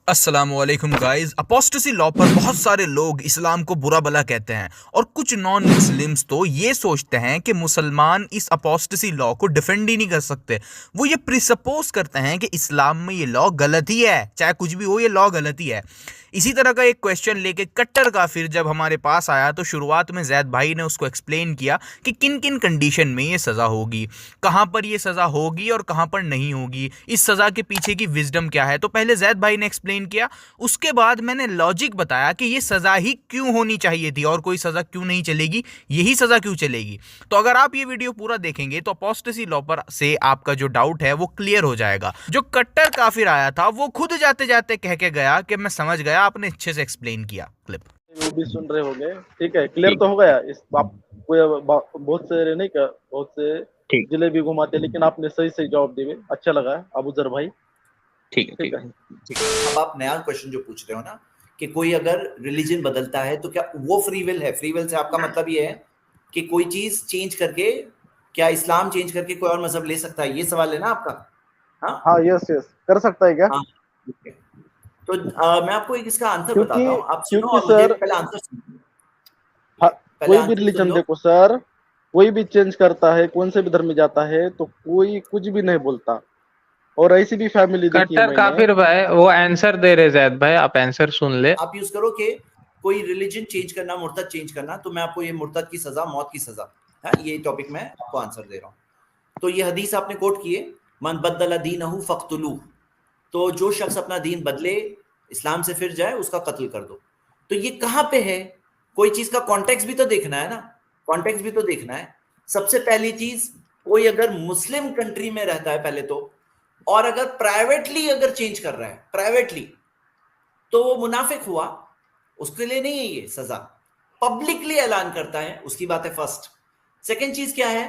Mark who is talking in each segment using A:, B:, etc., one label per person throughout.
A: अस्सलामुअलैकुम guys. Apostasy law पर बहुत सारे लोग इस्लाम को बुरा भला कहते हैं और कुछ नॉन मुस्लिम्स तो ये सोचते हैं कि मुसलमान इस अपोस्टेसी लॉ को डिफेंड ही नहीं कर सकते। वो ये प्रिसपोज करते हैं कि इस्लाम में ये लॉ गलत ही है, चाहे कुछ भी हो ये लॉ गलत ही है। इसी तरह का एक क्वेश्चन लेके कट्टर काफिर जब हमारे पास आया तो शुरुआत में जैद भाई ने उसको एक्सप्लेन किया कि किन किन कंडीशन में ये सज़ा होगी, कहाँ पर ये सज़ा होगी और कहाँ पर नहीं होगी, इस सज़ा के पीछे की विजडम क्या है। तो पहले जैद भाई ने एक्सप्लेन किया, उसके बाद मैंने लॉजिक बताया कि ये सज़ा ही क्यों होनी चाहिए थी और कोई सज़ा क्यों नहीं चलेगी, यही सज़ा क्यों चलेगी। तो अगर आप ये वीडियो पूरा देखेंगे तो अपोस्टेसी लॉ पर से आपका जो डाउट है वो क्लियर हो जाएगा। जो कट्टर काफिर आया था वो खुद जाते जाते कह के गया कि मैं समझ गया, आपने अच्छे से एक्सप्लेन किया। क्लिप
B: वो भी सुन रहे होंगे। ठीक है, क्लियर
C: ठीक
B: तो हो गया। इस आप बहुत से नहीं क्या, बहुत से
C: ठीक
B: जलेबी घुमाते, लेकिन आपने सही सही जवाब दिए, अच्छा लगा अबू जर भाई।
C: ठीक है
B: ठीक है।
C: ठीक है। अब आप नया क्वेश्चन जो पूछ रहे हो ना कि कोई अगर रिलीजन बदलता है तो क्या वो फ्री विल है? फ्री विल से आपका मतलब ये है कि कोई चीज चेंज करके, क्या इस्लाम चेंज करके कोई और मजहब ले सकता है? ये सवाल है ना आपका? हाँ
B: हाँ, यस यस, कर सकता है क्या?
C: हाँ, ठीक है। तो मैं आपको एक इसका आंसर
B: क्योंकि
C: बताता हूँ, आप सुनो
B: क्योंकि
C: और मुझे
B: सर,
C: पहले आंसर सुनो।
B: हाँ,
C: पहले
B: कोई भी
C: आंसर सुन
B: रिलीजन
C: लो।
B: देखो सर, कोई भी चेंज करता है, कौन से भी धर्म में जाता है तो कोई कुछ भी नहीं बोलता। और ऐसी भी फैमिली देखी है
D: कट्टर
B: मैंने।
D: काफिर भाई वो आंसर दे रहे जैद भाई, आप आंसर सुन ले।
C: आप यूज करो कि कोई रिलीजन चेंज करना, मुर्तद चेंज करना, तो मैं आपको ये मुर्तद की सजा, मौत की सजा है, ये टॉपिक में आपको आंसर दे रहा हूँ। तो ये हदीस आपने कोट की है, मन बदला दीनहु फक्तुलू, तो जो शख्स अपना दीन बदले, इस्लाम से फिर जाए, उसका कत्ल कर दो। तो ये कहां पे है? कोई चीज का कॉन्टेक्स्ट भी तो देखना है ना, कॉन्टेक्स्ट भी तो देखना है। सबसे पहली चीज, कोई अगर मुस्लिम कंट्री में रहता है पहले तो, और अगर प्राइवेटली अगर चेंज कर रहा है प्राइवेटली, तो वो मुनाफिक हुआ, उसके लिए नहीं है ये सजा। पब्लिकली ऐलान करता है, उसकी बात है फर्स्ट। सेकंड चीज क्या है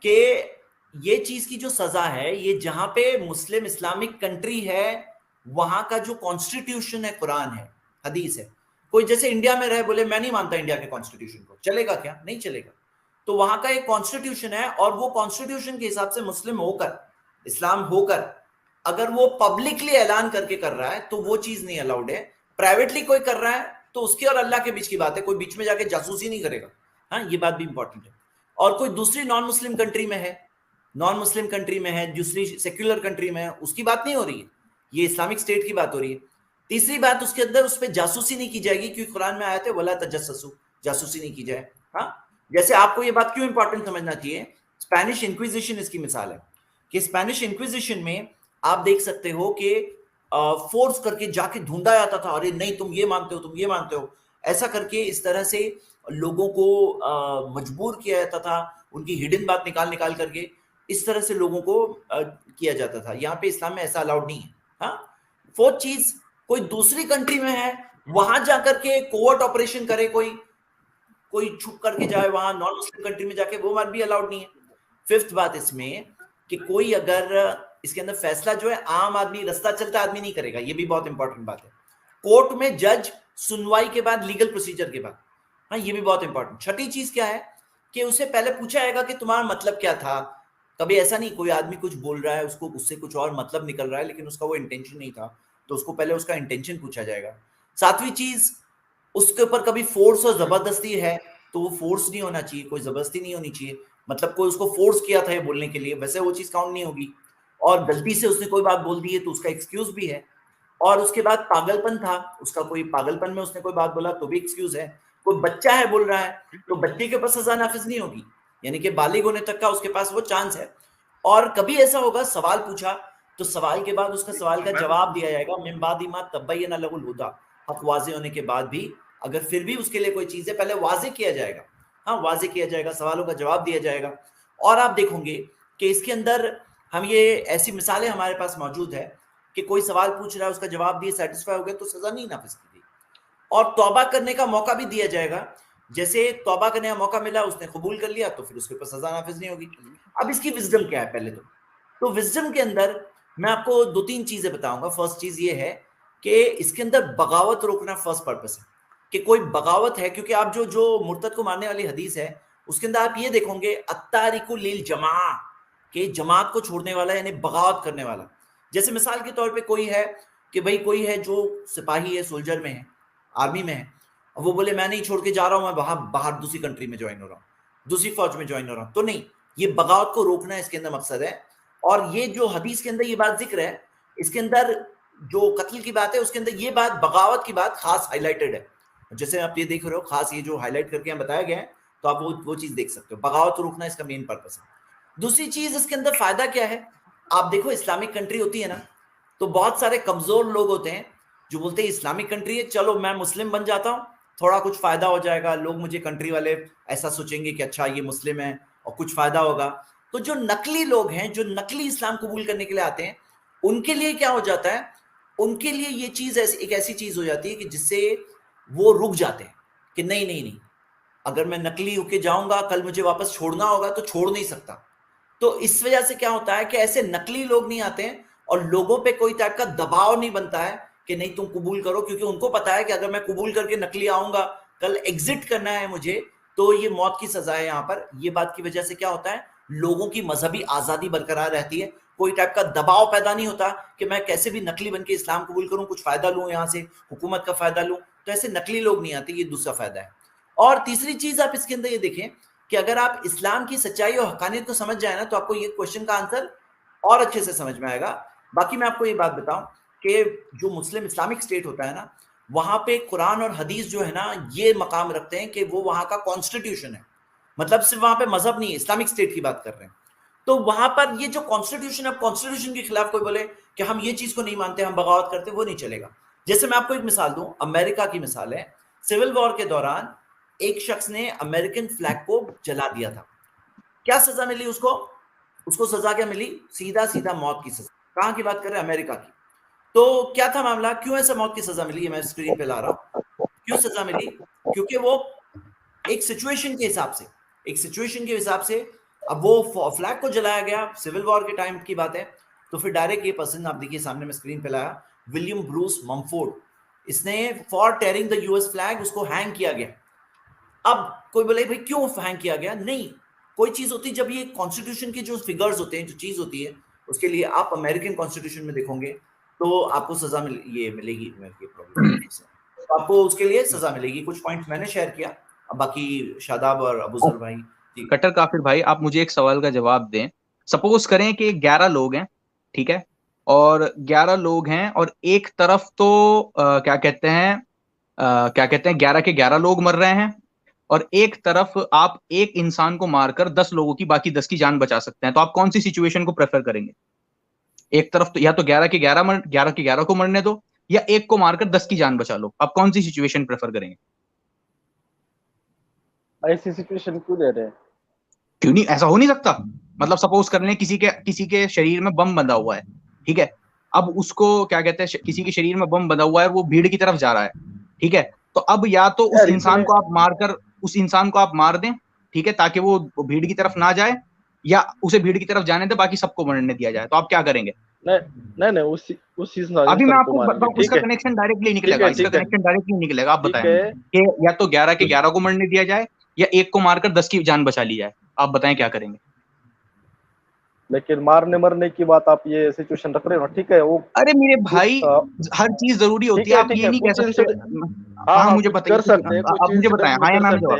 C: कि ये चीज की जो सजा है, ये जहां पे मुस्लिम इस्लामिक कंट्री है, वहां का जो कॉन्स्टिट्यूशन है, कुरान है, हदीस है। कोई जैसे इंडिया में रहे, बोले मैं नहीं मानता इंडिया के कॉन्स्टिट्यूशन को, चलेगा क्या? नहीं चलेगा। तो वहां का एक कॉन्स्टिट्यूशन है, और वो कॉन्स्टिट्यूशन के हिसाब से मुस्लिम होकर, इस्लाम होकर, अगर वो पब्लिकली ऐलान करके कर रहा है तो वो चीज नहीं अलाउड है। प्राइवेटली कोई कर रहा है तो उसके और अल्लाह के बीच की बात है, कोई बीच में जाके जासूसी नहीं करेगा। हाँ, ये बात भी इंपॉर्टेंट है। और कोई दूसरी नॉन मुस्लिम कंट्री में है, नॉन मुस्लिम कंट्री में है, दूसरी सेक्युलर कंट्री में है, उसकी बात नहीं हो रही है, ये इस्लामिक स्टेट की बात हो रही है। तीसरी बात, उसके अंदर उस पर जासूसी नहीं की जाएगी, क्योंकि कुरान में आया था वला तजस्ससू, जासूसी नहीं की जाए। हाँ, जैसे आपको ये बात क्यों इंपॉर्टेंट समझना चाहिए, स्पेनिश इंक्विजिशन इसकी मिसाल है कि स्पेनिश इंक्विजिशन में आप देख सकते हो कि फोर्स करके जाके ढूंढा जाता था, अरे नहीं तुम ये मानते हो, तुम ये मानते हो, ऐसा करके इस तरह से लोगों को मजबूर किया जाता था, उनकी हिडन बात निकाल निकाल करके इस तरह से लोगों को किया जाता था। यहाँ पे इस्लाम में ऐसा अलाउड नहीं है। हाँ, फोर्थ चीज, कोई दूसरी कंट्री में है, वहां जाकर के कोवर्ट ऑपरेशन करे, कोई कोई छुप करके जाए वहां नॉन मुस्लिम कंट्री में जाके, वो बात भी अलाउड नहीं है। फिफ्थ बात इसमें कि कोई अगर इसके अंदर फैसला जो है आम आदमी, रास्ता चलता आदमी नहीं करेगा, ये भी बहुत इंपॉर्टेंट बात है। कोर्ट में जज सुनवाई के बाद, लीगल प्रोसीजर के बाद। हाँ, ये भी बहुत इंपॉर्टेंट। छठी चीज क्या है कि उसे पहले पूछा जाएगा कि तुम्हारा मतलब क्या था। कभी ऐसा नहीं, कोई आदमी कुछ बोल रहा है, उसको उससे कुछ और मतलब निकल रहा है, लेकिन उसका वो इंटेंशन नहीं था, तो उसको पहले उसका इंटेंशन पूछा जाएगा। सातवीं चीज, उसके ऊपर कभी फोर्स और जबरदस्ती है तो वो फोर्स नहीं होना चाहिए, कोई जबरदस्ती नहीं होनी चाहिए। मतलब कोई उसको फोर्स किया था ये बोलने के लिए, वैसे वो चीज काउंट नहीं होगी। और गलती से उसने कोई बात बोल दी है तो उसका एक्सक्यूज भी है। और उसके बाद पागलपन था, उसका कोई पागलपन में उसने कोई बात बोला तो भी एक्सक्यूज है। कोई बच्चा है बोल रहा है तो बच्चे के ऊपर सजा नाफिज नहीं होगी, यानी कि बालिग होने तक का उसके पास वो चांस है। और कभी ऐसा होगा, सवाल पूछा तो सवाल के बाद उसका सवाल का जवाब दिया जाएगा, मिन बादी मा तबय्यन लहुल हुदा, हक वाज़े होने के बाद भी अगर फिर भी उसके लिए कोई चीज है, पहले वाजे किया जाएगा। हाँ, वाजे किया जाएगा, सवालों का जवाब दिया जाएगा। और आप देखोगे कि इसके अंदर हम ये ऐसी मिसालें हमारे पास मौजूद है कि कोई सवाल पूछ रहा है, उसका जवाब दिए, सेटिस्फाई हो गए तो सजा नहीं नाफिज की गई। और तौबा करने का मौका भी दिया जाएगा, जैसे तौबा करने का मौका मिला, उसने कबूल कर लिया तो फिर उसके ऊपर सजा नाफिज नहीं होगी। अब इसकी विजडम क्या है पहले तो विजडम के अंदर मैं आपको दो तीन चीजें बताऊंगा। फर्स्ट चीज ये है कि इसके अंदर बगावत रोकना फर्स्ट पर्पस है, कि कोई बगावत है, क्योंकि आप जो जो मुर्तद को मारने वाली हदीस है उसके अंदर आप ये देखोगे अत्तारिकु लिल जमा, कि जमात को छोड़ने वाला यानी बगावत करने वाला। जैसे मिसाल के तौर पे कोई है, कि भाई कोई है जो सिपाही है, सोल्जर में है, आर्मी में है, और वो बोले मैं नहीं छोड़ के जा रहा हूं, मैं बाहर दूसरी कंट्री में ज्वाइन हो रहा हूँ, दूसरी फौज में ज्वाइन हो रहा हूं, तो नहीं, ये बगावत को रोकना इसके अंदर मकसद है। और ये जो हदीस के अंदर ये बात जिक्र है, इसके अंदर जो कत्ल की बात है उसके अंदर ये बात, बगावत की बात खास हाईलाइटेड है। जैसे आप ये देख रहे हो, खास ये जो हाईलाइट करके यहाँ बताया गया है, तो आप वो चीज देख सकते हो, बगावत रोकना इसका मेन पर्पस है। दूसरी चीज इसके अंदर फायदा क्या है, आप देखो इस्लामिक कंट्री होती है ना, तो बहुत सारे कमजोर लोग होते हैं जो बोलते हैं इस्लामिक कंट्री है, चलो मैं मुस्लिम बन जाता हूँ, थोड़ा कुछ फायदा हो जाएगा, लोग मुझे, कंट्री वाले ऐसा सोचेंगे कि अच्छा ये मुस्लिम है और कुछ फायदा होगा। तो जो नकली लोग हैं, जो नकली इस्लाम कबूल करने के लिए आते हैं, उनके लिए क्या हो जाता है, उनके लिए ये चीज एक ऐसी चीज हो जाती है कि जिससे वो रुक जाते हैं कि नहीं नहीं नहीं, अगर मैं नकली होके जाऊंगा, कल मुझे वापस छोड़ना होगा तो छोड़ नहीं सकता। तो इस वजह से क्या होता है कि ऐसे नकली लोग नहीं आते हैं और लोगों पे कोई टाइप का दबाव नहीं बनता है कि नहीं तुम कबूल करो, क्योंकि उनको पता है कि अगर मैं कबूल करके नकली आऊंगा, कल एग्जिट करना है मुझे, तो ये मौत की सजा है यहाँ पर। ये बात की वजह से क्या होता है, लोगों की मजहबी आजादी बरकरार रहती है, कोई टाइप का दबाव पैदा नहीं होता कि मैं कैसे भी नकली बन के इस्लाम कबूल करूं, कुछ फायदा लूं यहाँ से, हुकूमत का फायदा लूं। तो ऐसे नकली लोग नहीं आते, ये दूसरा फायदा है। और तीसरी चीज आप इसके अंदर ये देखें कि अगर आप इस्लाम की सच्चाई और हकानियत को समझ जाए ना, तो आपको ये क्वेश्चन का आंसर और अच्छे से समझ में आएगा। बाकी मैं आपको ये बात बताऊं कि जो मुस्लिम इस्लामिक स्टेट होता है ना, वहां पे कुरान और हदीस जो है ना, ये मकाम रखते हैं कि वो वहां का कॉन्स्टिट्यूशन है। मतलब सिर्फ वहां पे मजहब नहीं है, इस्लामिक स्टेट की बात कर रहे हैं। तो वहां पर ये जो कॉन्स्टिट्यूशन है, कॉन्स्टिट्यूशन के खिलाफ कोई बोले कि हम ये चीज को नहीं मानते, हम बगावत करते, वो नहीं चलेगा। जैसे मैं आपको एक मिसाल दूं, अमेरिका की मिसाल है। सिविल वॉर के दौरान एक शख्स ने अमेरिकन फ्लैग को जला दिया था, क्या सजा मिली उसको? उसको सजा क्या मिली? सीधा सीधा मौत की सजा। कहां की बात कर रहे हैं? अमेरिका की। तो क्या था मामला, क्यों ऐसा मौत की सजा मिली, ये मैं स्क्रीन पे ला रहा हूं। क्यों सजा मिली? क्योंकि वो एक सिचुएशन के हिसाब से, एक सिचुएशन के हिसाब से, अब वो फ्लैग को जलाया गया, सिविल वॉर के टाइम की बात है। तो फिर डायरेक्ट ये पर्सन आप देखिए सामने में स्क्रीन पे लाया, विलियम ब्रूस ममफोर्ड, इसने for tearing the US flag उसको हैंग किया गया। अब कोई बोले भाई क्यों हैंग किया गया? नहीं, कोई चीज होती, जब ये कॉन्स्टिट्यूशन के जो फिगर्स होते हैं, जो चीज होती है, उसके लिए आप अमेरिकन कॉन्स्टिट्यूशन में देखोगे तो आपको सजा मिलेगी। तो आपको उसके लिए सजा मिलेगी। कुछ पॉइंट मैंने शेयर किया, अब बाकी शादाब और अबूजर भाई।
E: कट्टर काफिर भाई, आप मुझे एक सवाल का जवाब दें। सपोज करें कि 11 लोग हैं, ठीक है, और 11 लोग हैं और एक तरफ तो क्या कहते हैं 11 के 11 लोग मर रहे हैं, और एक तरफ आप एक इंसान को मारकर 10 लोगों की, बाकी 10 की जान बचा सकते हैं। तो आप कौन सी सिचुएशन को प्रेफर करेंगे? एक तरफ तो या तो 11 के 11 को मरने दो, या एक को मारकर 10 की जान बचा लो। आप कौन सी सिचुएशन प्रेफर करेंगे?
B: ऐसी सिचुएशन क्यों दे रहे हैं?
E: क्यों नहीं? ऐसा हो नहीं सकता। मतलब सपोज कर लें किसी के शरीर में बम बंधा हुआ है, ठीक है, अब उसको क्या कहते हैं, किसी के शरीर में बम बंधा हुआ है, वो भीड़ की तरफ जा रहा है, ठीक है, तो अब या तो उस इंसान को आप मारकर उस इंसान को आप मार दें, ठीक है, ताकि वो भीड़ की तरफ ना जाए, या उसे भीड़ की तरफ जाने दे, बाकी सबको मरने दिया जाए। तो आप क्या करेंगे?
B: नहीं उस
E: अभी मैं आपको बताऊं, उसका कनेक्शन डायरेक्टली निकलेगा, इसका कनेक्शन डायरेक्टली निकलेगा। आप बताएं कि या तो 11 के 11 को मरने दिया जाए, या एक को मारकर 10 की जान बचा ली जाए। आप बताएं क्या करेंगे?
B: लेकिन मारने मरने की बात आप ये सिचुएशन रख रहे हो, ठीक है, वो
E: अरे मेरे भाई, हर चीज जरूरी होती है। आप ये नहीं कह सकते। हाँ, मुझे बताइए, आप मुझे बताएं। हाँ या ना जवाब?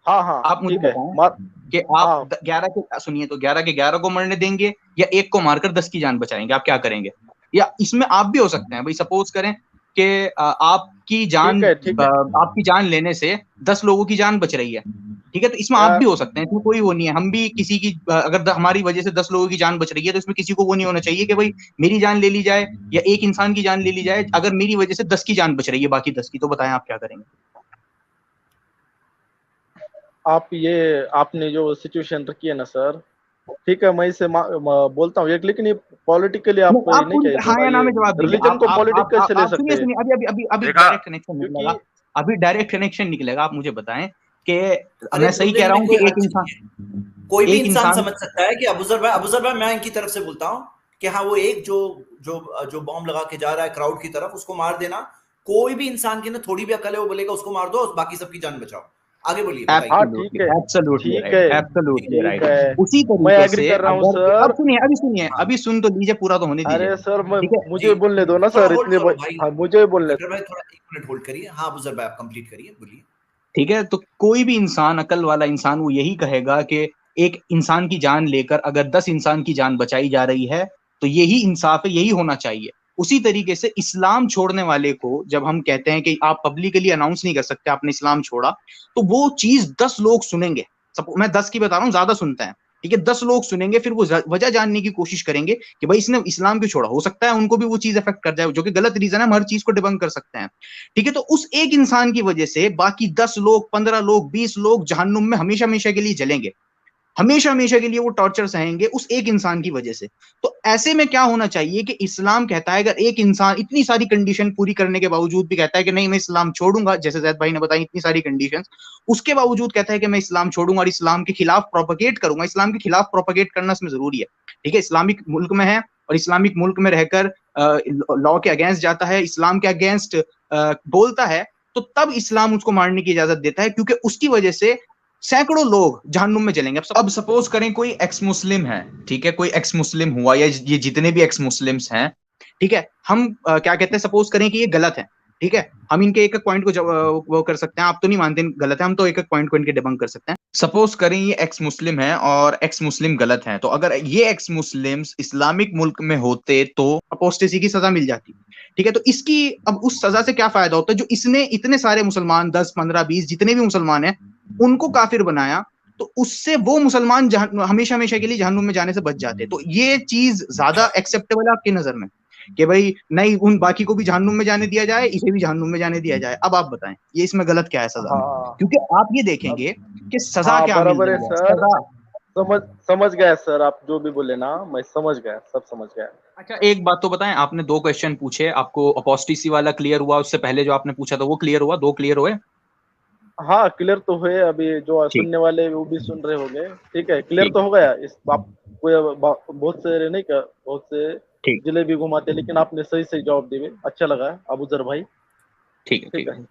B: हाँ
E: आप मुझे बताएं कि आप 11 के, सुनिए, तो 11 के 11 को मरने देंगे या एक को मारकर 10 की जान बचाएंगे? आप क्या करेंगे? या इसमें आप भी हो सकते हैं भाई, सपोज करें कि आपकी जान लेने से 10 लोगों की जान बच रही है, ठीक है, तो इसमें आप भी हो सकते हैं। इसमें कोई वो नहीं है, हम भी किसी की, अगर हमारी वजह से 10 लोगों की जान बच रही है, तो इसमें किसी को वो नहीं होना चाहिए कि भाई मेरी जान ले ली जाए या एक इंसान की जान ले ली जाए। अगर मेरी वजह से 10 की जान बच रही है, बाकी 10 की, तो बताएं आप क्या करेंगे?
B: आपने जो सिचुएशन रखी है ना सर, ठीक है, मैं इसे बोलता हूँ, लेकिन ये पॉलिटिकली आप नहीं कह,
E: हाँ या ना में जवाब दीजिए।
B: रिलीजन को पॉलिटिक्स कैसे ले सकते हैं?
E: अभी डायरेक्ट कनेक्शन निकलेगा, अभी डायरेक्ट कनेक्शन निकलेगा। आप मुझे बताएं कि मैं सही कह रहा हूँ कि एक इंसान,
C: कोई भी इंसान समझ सकता है कि अबूजर भाई, मैं इनकी तरफ से बोलता हूँ कि हाँ, वो एक जो बॉम्ब लगा के जा रहा है क्राउड की तरफ, उसको मार देना, कोई भी इंसान की ना थोड़ी भी अकल है, वो बोलेगा उसको मार दो और बाकी सबकी जान बचाओ। आगे बोलिए, बताइए।
B: हाँ ठीक है,
E: एब्सोल्युटली
B: ठीक
E: राइट,
B: है,
E: एब्सोल्युटली
B: ठीक
E: राइट।
B: है,
E: उसी
B: मैं
E: तरीके
B: एग्री
E: से
B: कर रहा हूँ
E: अगर
B: सर।
E: अब सुनिए, अभी सुनिए,
C: हाँ,
E: अभी सुन तो लीजिए, पूरा तो होने दीजिए,
B: अरे सर
E: ठीक है।
B: मुझे
C: जी,
B: बोलने दो ना
C: थोड़ा
B: सर,
C: होल्ड
B: इतने
C: करो भाई।
B: हाँ मुझे बोलने
C: डॉक्टर भाई थोड़ा 1 मिनट होल्ड करिए। हाँ अबूजर भाई, आप कंप्लीट करिए, बोलिए।
E: ठीक है। तो कोई भी इंसान, अकल वाला इंसान, वो यही कहेगा कि एक इंसान की जान लेकर अगर 10 इंसान की जान बचाई जा रही है तो यही इंसाफ है, यही होना चाहिए। उसी तरीके से इस्लाम छोड़ने वाले को जब हम कहते हैं कि आप पब्लिकली अनाउंस नहीं कर सकते आपने इस्लाम छोड़ा, तो वो चीज 10 लोग सुनेंगे। मैं 10 की बता रहा हूँ, ज्यादा सुनते हैं, ठीक है, 10 लोग सुनेंगे, फिर वो वजह जानने की कोशिश करेंगे कि भाई इसने इस्लाम क्यों छोड़ा। हो सकता है उनको भी वो चीज अफेक्ट कर जाए, जो कि गलत रीजन है, हम हर चीज को डिबंक कर सकते हैं, ठीक है। तो उस एक इंसान की वजह से बाकी 10 लोग, 15 लोग, 20 लोग जहन्नुम में हमेशा हमेशा के लिए जलेंगे, हमेशा हमेशा के लिए वो टॉर्चर सहेंगे उस एक इंसान की वजह से। तो ऐसे में क्या होना चाहिए कि इस्लाम कहता है अगर एक इंसान इतनी सारी कंडीशन पूरी करने के बावजूद भी कहता है कि नहीं मैं इस्लाम छोड़ूंगा, जैसे जैद भाई ने बताई इतनी सारी कंडीशन, उसके बावजूद कहता है कि मैं इस्लाम छोड़ूंगा और इस्लाम के खिलाफ प्रोपगेट करूंगा। इस्लाम के खिलाफ प्रोपगेट करना इसमें जरूरी है, ठीक है। इस्लामिक मुल्क में है और इस्लामिक मुल्क में रहकर लॉ के अगेंस्ट जाता है, इस्लाम के अगेंस्ट बोलता है, तो तब इस्लाम उसको मारने की इजाजत देता है, क्योंकि उसकी वजह से सैकड़ों लोग जहन्नुम में जलेंगे। अब सपोज करें कोई एक्स मुस्लिम है, ठीक है, कोई एक्स मुस्लिम हुआ या ये जितने भी एक्स मुस्लिम्स हैं, ठीक है, हम क्या कहते हैं, सपोज करें कि ये गलत है, ठीक है, हम इनके एक एक पॉइंट को वो कर सकते हैं। आप तो नहीं मानते गलत है, हम तो एक एक पॉइंट को इनके डिबंक कर सकते हैं। सपोज करें ये एक्स मुस्लिम है और एक्स मुस्लिम गलत है, तो अगर ये एक्स मुस्लिम्स इस्लामिक मुल्क में होते तो अपोस्टेसी की सजा मिल जाती, ठीक है। तो इसकी अब उस सजा से क्या फायदा होता है, जो इसने इतने सारे मुसलमान 10 15 20 जितने भी मुसलमान हैं उनको काफिर बनाया, तो उससे वो मुसलमान हमेशा हमेशा के लिए जहन्नुम में जाने से बच जाते। तो ये चीज ज्यादा एक्सेप्टेबल है आपकी नजर में कि भाई नहीं उन बाकी को भी जहन्नुम में जाने दिया जाए, इसे भी जहन्नुम में जाने दिया जाए। अब आप बताएं ये इसमें गलत क्या है सजा में,
B: हाँ
E: क्योंकि आप ये देखेंगे कि सजा
B: हाँ
E: क्या मिल
B: बराबर है
E: रही है,
B: सर,
E: सजा।
B: समझ समझ गया सर, आप जो भी बोले ना मैं समझ गया, सब समझ गया।
E: अच्छा एक बात तो बताएं, आपने 2 क्वेश्चन पूछे, आपको अपोस्टेसी वाला क्लियर हुआ, उससे पहले जो आपने पूछा था वो क्लियर हुआ, 2 क्लियर हुए?
B: हाँ क्लियर तो हुए, अभी जो
E: ठीक,
B: सुनने वाले वो भी सुन रहे होंगे, ठीक है, क्लियर
E: ठीक,
B: तो हो गया। इस आप कोई बहुत से नहीं का, बहुत से
E: ठीक,
B: जिले भी घुमाते, लेकिन आपने सही सही जवाब दिए, अच्छा लगा अबूजर भाई,
E: ठीक है,
B: ठीक
E: ठीक
B: है।
E: है।